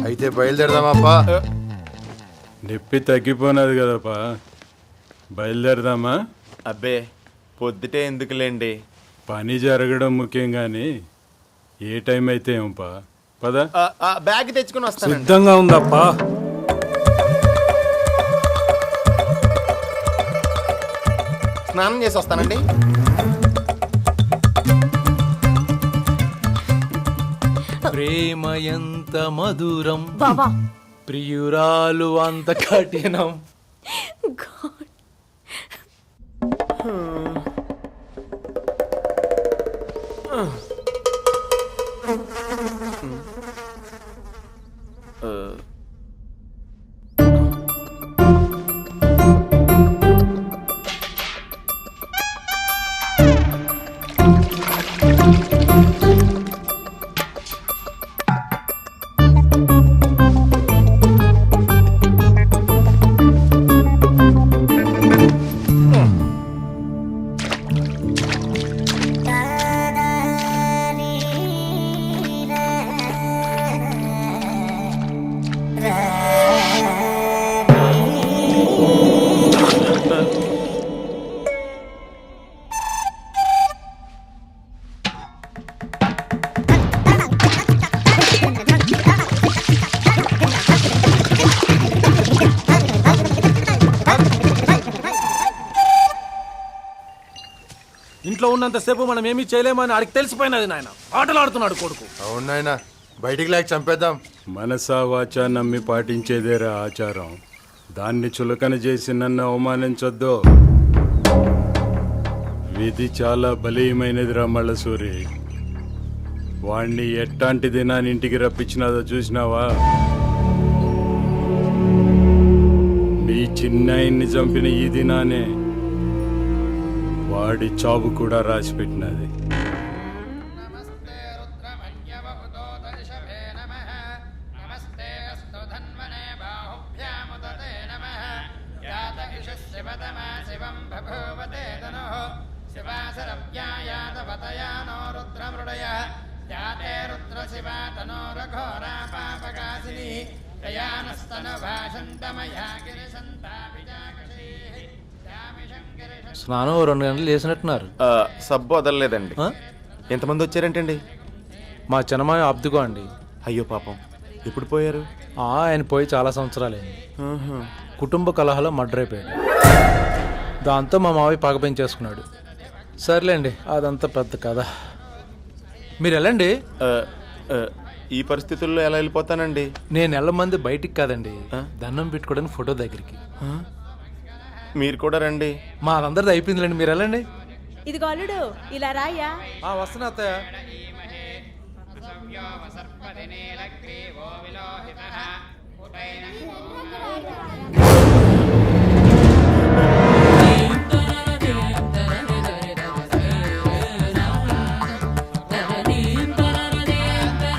అయితే బయలుదేరదామాపా. నొప్పి తగ్గిపోయినది కదపా, బయలుదేరదామా? అబ్బే పొద్దుటే ఎందుకులేండి, పని జరగడం ముఖ్యం కానీ ఏ టైం అయితే ఏంపా. పద. బ్యాగ్ తెచ్చుకుని వస్తాను. సిద్ధంగా ఉందప్పా. స్నానం చేసి వస్తానండి. ప్రేమ ఎంత మధురం బాబా ప్రియురాలు అంత కఠినం. ఇంట్లో ఉన్నంతసేపు మనం ఏమీ చేయలేమని ఆడికి తెలిసిపోయినది నాయన. ఆటలు ఆడుతున్నాడు కొడుకు. అవును నాయనా, బయటికి లేక చంపేద్దాం. మనసా వాచా నమ్మి పాటించేదేరా ఆచారం. దాన్ని చులకన చేసి నన్ను అవమానించొద్దు. విధి చాలా బలీయమైనదిరా మల్లసూరి. వాణ్ణి ఎట్టాంటి దినాన్ని ఇంటికి రప్పించినాదో చూసినావా? నీ చిన్నాయన్ని చంపిన ఈ దినానే వాడి చావు కూడా రాసి పెట్టినది. స్నానం 2 గంటలు చేసినట్టున్నారు. సబ్బు వదలలేదండి. ఎంతమంది వచ్చారంటండి? మా చిన్నమాయ అబ్దుకో అండి. అయ్యో పాపం, ఎప్పుడు పోయారు? ఆయన పోయి చాలా సంవత్సరాలైంది. కుటుంబ కలహాలో మర్డర్ అయిపోయాడు. దాంతో మా మావయ్య పగ పెంచేసుకున్నాడు. సర్లేండి, అదంతా పెద్ద కథ. మీరు వెళ్ళండి. ఈ పరిస్థితుల్లో ఎలా వెళ్ళిపోతానండి? నేను వెళ్ళమంది బయటికి కాదండి, దండం పెట్టుకోవడానికి ఫోటో దగ్గరికి. మీరు కూడా రండి. మా అందరిది అయిపోయిందిలేండి, మీరు వెళ్ళండి. ఇది గోలుడు ఇలా రాయ్యా. వస్తున్నా అత్తయ్య.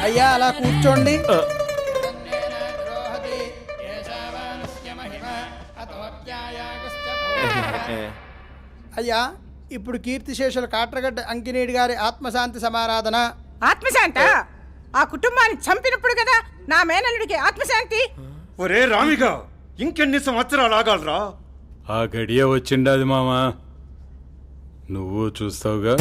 అయ్యా అలా కూర్చోండి. అయ్యా, ఇప్పుడు కీర్తిశేషుల కాట్రగడ్డ అంకినేడి గారి ఆత్మశాంతి సమారాధన. ఆత్మశాంత? ఆ కుటుంబాన్ని చంపినప్పుడు కదా నా మేనల్లుడికి ఆత్మశాంతి. ఒరే రామిగా, ఇంకెన్ని సంవత్సరాలు ఆగాలరా? ఆ గడియ వచ్చిండది మామా, నువ్వు చూస్తావుగా.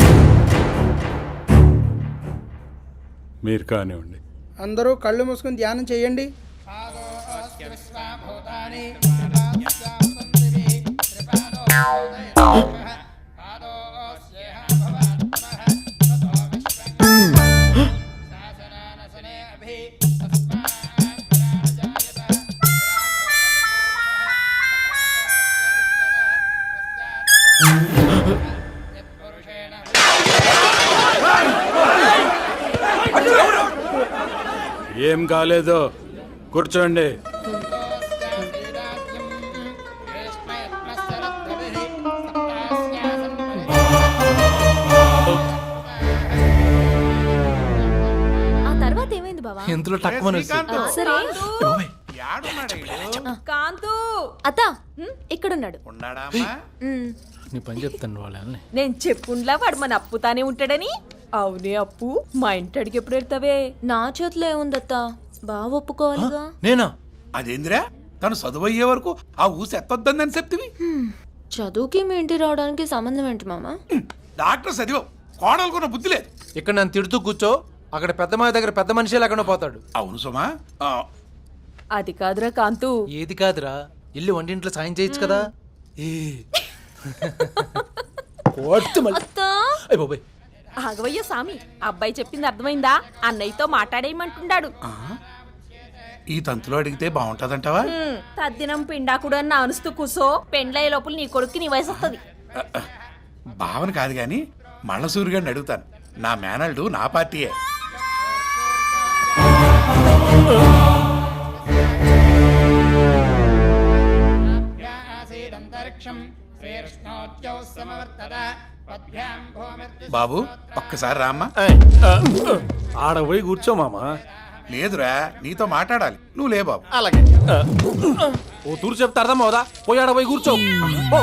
మీరు కానివ్వండి. అందరూ కళ్ళు మూసుకుని ధ్యానం చేయండి. ఏం కాలేదు, కూర్చోండి. ఆ తర్వాత ఏమైంది బావా? ఇంతలో టక్కుమని సరే కాంతు అత్త ఇక్కడున్నాడు. నీ పని చెప్తాను వాళ్ళని. నేను చెప్పుండ్లా వాడు మన అప్పుతానే ఉంటాడని. అవునే అప్పు, మా ఇంటికి ఎప్పుడు వెళ్తావే? నా చేతిలో ఏముందత్తా, బావ ఒప్పుకోవాలిగా. నేనా? అదేందిరా తను చదువు అయ్యే వరకు ఆ ఊసి ఎత్తొద్దని చెప్తివి. చదువుకి మీ ఇంటి రావడానికి సంబంధం ఏంటి మామ? డాక్టర్ చదివావు, కోడలుకున్న బుద్ధి లేదు. ఇక్కడ నన్ను తిడుతూ కూర్చో, అక్కడ పెద్ద మాయ దగ్గర పెద్ద మనిషి లేకుండా పోతాడు. అవును సుమా. అది కాదురా కాంతు. ఏది కాదురా, ఇల్లు వంటింట్లో సాయం చేయొచ్చు కదా. బాబాయ్, ఆగవయ్య సామి, అబ్బాయి చెప్పింది అర్థమైందా? అన్నయ్యతో మాట్లాడేయమంటున్నాడు. ఈ తంతులో అడిగితే బాగుంటదంటావా? తద్దినం పిండాకుడు అని అనుస్తూ కూసో, పెండ్లయ్యే లోపల నీ కొడుక్కి నీ వయసు వస్తుంది. భావన కాదు గాని మళ్ళ సూర్యుగాడిని అడుగుతాను. నా మేనల్డు నా పార్టీయే. బాబు ఒక్కసారి రామ్మా. ఆడ పోయి కూర్చో మామా. లేదురా, నీతో మాట్లాడాలి. నువ్వు లే బాబు. అలాగే. ఓ తూరు చెప్తే అర్థం అవుదా? పోయి ఆడ పోయి కూర్చో. ఓ.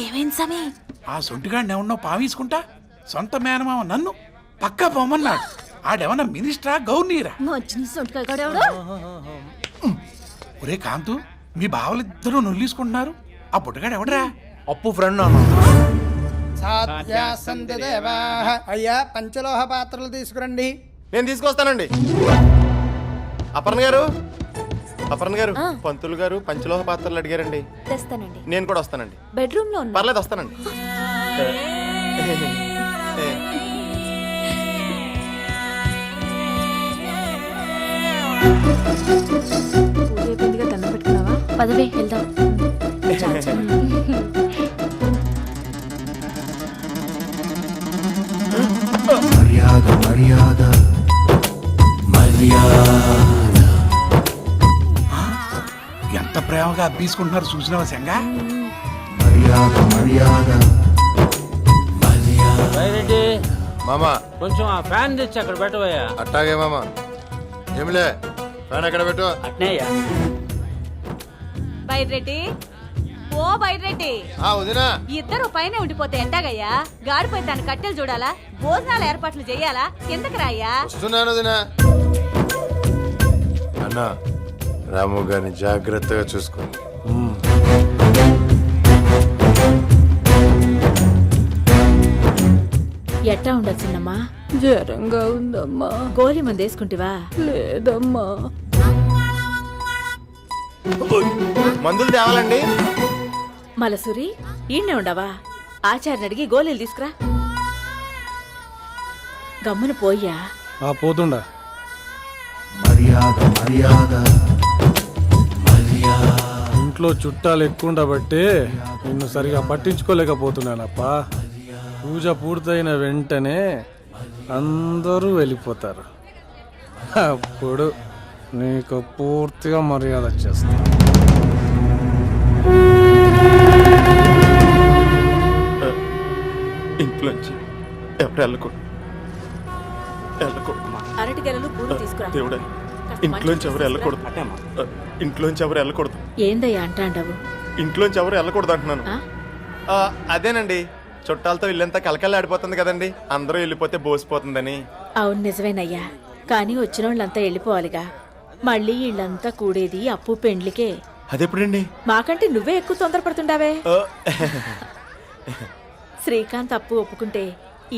ఏమైంది సామి? ఆ సొంటిగాడిని ఏమన్నా పావీసుకుంటా సొంత మేనమామ నన్ను పక్కా పోమన్నాడు. ఆడేమన్నా మినిస్టరా గవర్నీరా? మంచి సొంటకాయగాడెవడు? ఒరే కాంతు, మీ బావలిద్దరూ నొల్లీసుకుంటున్నారు. ఆ బుట్టగాడు ఎవడరా? అప్పు ఫ్రెండ్ అన్న. అయ్యా పంచలోహ పాత్రలు తీసుకురండి. నేను తీసుకొస్తానండి. అపర్ణ గారు, అపర్ణ గారు, పంతులు గారు పంచలోహ పాత్రలు అడిగారండి. తెస్తానండి. నేను కూడా వస్తానండి. బెడ్రూమ్ లో ఉన్నా. పర్లేదు, వస్తానండి. దండం పెట్టుకున్నావా? పదవే వెళ్దాం. ఎంత ప్రేమగా అబ్బీసుకుంటున్నారు చూసినావా సంగా? మామా కొంచెం ఆ ఫ్యాన్ తెచ్చి అక్కడ పెట్టవయ్యా. అట్టాగే మామా. ఏమిలే, ఫ్యాన్ ఎక్కడ పెట్టు. అట్నేయ్యా. బైరెడ్డి, ఓ బైరెడ్డి, వదినా. ఇద్దరు పైన ఉండిపోతే ఎట్టాగయ్యా? గాడిపోయి తన కట్టెలు చూడాలా? భోజనాల ఏర్పాట్లు చేయాలా? కిందకి రాయ్యా. వస్తున్నాను వదినా. అన్నా, రాము గారిని జాగ్రత్తగా చూసుకో. ఎట్టా ఉండొచ్చిందమ్మా? జ్వరంగా ఉందమ్మా. గోళీ మంది వేసుకుంటివా? లేదమ్మా. మందులు తేవాలండి. మలసూరి, ఈయనే ఉండవా? ఆచార్ని అడిగి గోళీలు తీసుకురా. గమ్మున పోయ్యా. పోతుండా. ఇంట్లో చుట్టాలు ఎక్కువ ఉండబట్టి నిన్ను సరిగా పట్టించుకోలేకపోతున్నానప్పా. పూజ పూర్తయిన వెంటనే అందరూ వెళ్ళిపోతారు. అప్పుడు నీకు పూర్తిగా మర్యాద చేస్తా. ఇంట్లోంచి ఎవరు వెళ్ళకూడదు. అరటిగెలలు పూలు తీసుకురా. దేవుడా, ఇంట్లోంచి ఎవరు వెళ్ళకూడదు. ఇంట్లోంచి ఎవరు వెళ్ళకూడదు. ఏందయ్యా అంటాండవు? ఇంట్లోంచి ఎవరు వెళ్ళకూడదు అంటున్నాను. అదేనండి, చుట్టాలతో ఇల్లంతా కలకల్లాడిపోతుంది కదండి. అందరూ వెళ్ళిపోతే బోసిపోతుందని. అవును నిజమేనయ్యా, కానీ వచ్చిన వాళ్ళంతా వెళ్ళిపోవాలిగా. మళ్ళీ వీళ్ళంతా కూడేది అప్పు పెండ్లికే. అదెప్పుడండి? మాకంటే నువ్వే ఎక్కువ తొందరపడుతుండావే. శ్రీకాంత్ అప్పు ఒప్పుకుంటే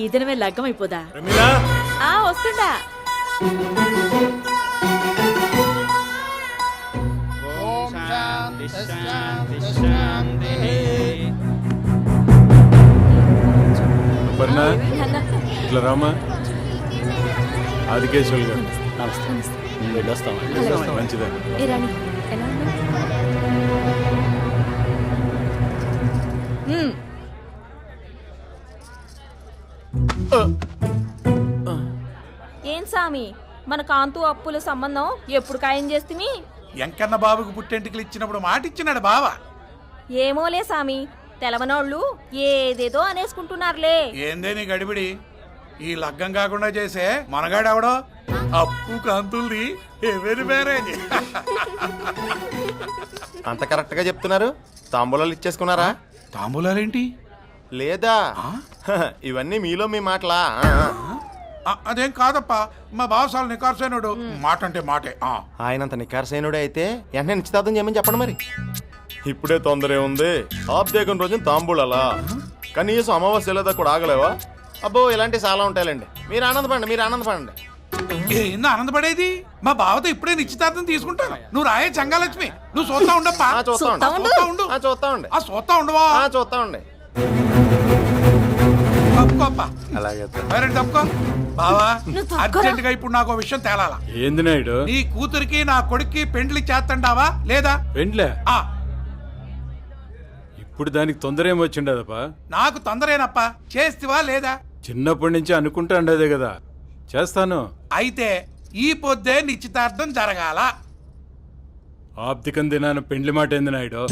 ఈ దినమే లగ్గం అయిపోదా? వస్తుండా. ఇట్లా రామా. ఆదికేశ్వరులు గారు మంచిదండి. ఏ రాణి, ఎలా ఉన్నావ్? ఏం సామి, మన కాంతు అప్పుల సంబంధం ఎప్పుడు ఖాయం చేస్తుంది? ఎంకన్న బాబుకు పుట్టెంటికలు ఇచ్చినప్పుడు మాట ఇచ్చినాడు బావ. ఏమోలే సామి, తెలవనోళ్ళు ఏదేదో అనేసుకుంటున్నారులే. ఏందే నీ గడిబిడి? ఈ లగ్గం కాకుండా చేసే మనగాడెవడో అప్పు కాంతుల్ది ఎవరి మ్యారేజ్. అంత కరెక్ట్ గా చెప్తున్నారు. తాంబూలాలు ఇచ్చేసుకున్నారా? తాంబూలాలేంటి? లేదా? ఇవన్నీ మీలో మీ మాటలా? అదేం కాదప్ప మా బావసాలు నికార్సైనడు మాట అంటే మాటే ఆయనంత నికార్సైనుడే అయితే వెంటనే నిశ్చితార్థం చేయమని చెప్పండి మరి. ఇప్పుడే తొందరే ఉంది, ఆప్ దేకుని రోజున తాంబూలలా, కనీసం అమావాస్య లేదా కూడా ఆగలేవా? అబ్బో ఇలాంటివి చాలా ఉంటాయిలేండి. మీరు ఆనందపడండి. ఏందో ఆనందపడేది? మా బావతో ఇప్పుడే నిశ్చితార్థం తీసుకుంటాను. నువ్వు రాయే చంగాలక్ష్మి, నువ్వు చూస్తా ఉండప్పా. చూస్తా ఉండవా? ఉండే. తప్పుకోప్ప. అలాగే తప్పుకో బావా. అర్జెంట్ గా ఇప్పుడు నాకు విషయం తేలాలా. ఏంది నాయుడు? నీ కూతురికి నా కొడుక్కి పెండ్లి చేస్తండావా లేదా? పెండ్లే? ఆ ఇప్పుడు దానికి తొందర ఏమొచ్చిండదప్పా? నాకు తొందరేనప్పా. చేస్తివా లేదా? చిన్నప్పటి నుంచి అనుకుంటా ఉండేదే కదా. చేస్తాను. అయితే ఈ పొద్దే నిశ్చితార్థం జరగాల. ఆప్తికం దినాన పెండ్లి మాట ఏంది నాయుడు?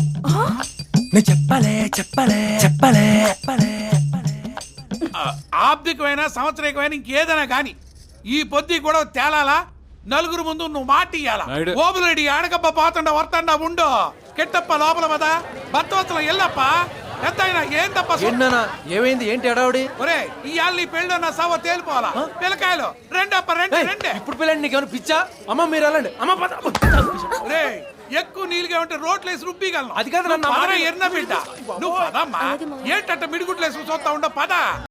ఆబ్దికమైన సంవత్సరికమైన ఇంకేదైనా గాని ఈ పొద్దు కూడా తేలాలా. నలుగురు ముందు నువ్వు మాట ఇయ్యాలా. నాయుడు. ఓబులేడి ఆడకబ్బ పోతండా వర్తండా ఉండు. కెట్టప్ప లోపల వదా భర్తవత్సలం ఎల్లప్ప. ఎంత అయినా ఏం తప్ప ఏమైంది? ఏంటి అడావుడి? ఒరే ఇవాళ నీ పెళ్ళి నా సవ తేలిపోవాలా. పిల్లకాయలు రెండప్ప రెండే. ఇప్పుడు పిల్లండి, నీకేమైనా పిచ్చా? అమ్మ మీరు వెళ్ళండి. అమ్మ రే ఎక్కువ నీళ్ళుగా ఉంటే రోట్లేసి రుబ్బిగలను. అది కాదు, నన్ను ఎర్న బిడ్డ నువ్వు పదమ్మా. ఏంటంటే మిడిగుడ్లేసి చూస్తా ఉండవు పద.